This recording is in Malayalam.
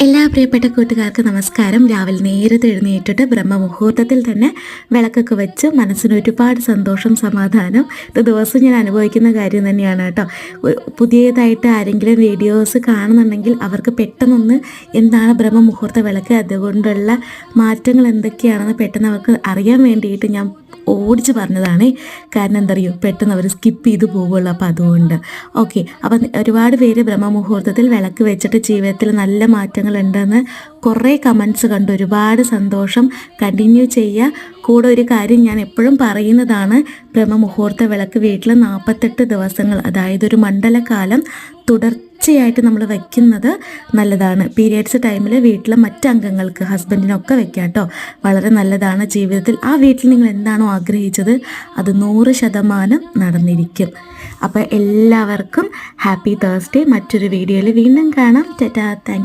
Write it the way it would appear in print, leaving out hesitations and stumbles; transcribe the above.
എല്ലാ പ്രിയപ്പെട്ട കൂട്ടുകാർക്ക് നമസ്കാരം. രാവിലെ നേരത്തെ എഴുന്നേറ്റിട്ട് ബ്രഹ്മമുഹൂർത്തത്തിൽ തന്നെ വിളക്കൊക്കെ വെച്ച് മനസ്സിന് ഒരുപാട് സന്തോഷം, സമാധാനം ഇത് ദിവസം ഞാൻ അനുഭവിക്കുന്ന കാര്യം തന്നെയാണ് കേട്ടോ. പുതിയതായിട്ട് ആരെങ്കിലും വീഡിയോസ് കാണുന്നുണ്ടെങ്കിൽ അവർക്ക് പെട്ടെന്നൊന്ന് എന്താണ് ബ്രഹ്മമുഹൂർത്ത വിളക്ക്, അതുകൊണ്ടുള്ള മാറ്റങ്ങൾ എന്തൊക്കെയാണെന്ന് പെട്ടെന്ന് അവർക്ക് അറിയാൻ വേണ്ടിയിട്ട് ഞാൻ ഓടിച്ച് പറഞ്ഞതാണ്. കാരണം എന്താ അറിയോ, പെട്ടെന്ന് അവർ സ്കിപ്പ് ചെയ്ത് പോവുള്ളൂ. അപ്പോൾ അതുകൊണ്ട് ഓക്കെ. അപ്പം ഒരുപാട് പേര് ബ്രഹ്മമുഹൂർത്തത്തിൽ വിളക്ക് വെച്ചിട്ട് ജീവിതത്തിൽ നല്ല മാറ്റങ്ങൾ ഉണ്ടെന്ന് കുറേ കമൻസ് കണ്ടു. ഒരുപാട് സന്തോഷം. കണ്ടിന്യൂ ചെയ്യുക. കൂടെ ഒരു കാര്യം ഞാൻ എപ്പോഴും പറയുന്നതാണ്, ബ്രഹ്മമുഹൂർത്ത വിളക്ക് വീട്ടിൽ 48 ദിവസങ്ങൾ, അതായത് ഒരു മണ്ഡലകാലം തുടർച്ചയായിട്ട് നമ്മൾ വയ്ക്കുന്നത് നല്ലതാണ്. പീരിയഡ്സ് ടൈമിൽ വീട്ടിലെ മറ്റംഗങ്ങൾക്ക്, ഹസ്ബൻഡിനൊക്കെ വെക്കാം കേട്ടോ. വളരെ നല്ലതാണ്. ജീവിതത്തിൽ ആ വീട്ടിൽ നിങ്ങൾ എന്താണോ ആഗ്രഹിച്ചത് അത് 100% നടന്നിരിക്കും. അപ്പോൾ എല്ലാവർക്കും ഹാപ്പി തേഴ്സ്ഡേ. മറ്റൊരു വീഡിയോയിൽ വീണ്ടും കാണാം. ടാറ്റാ. Thank U.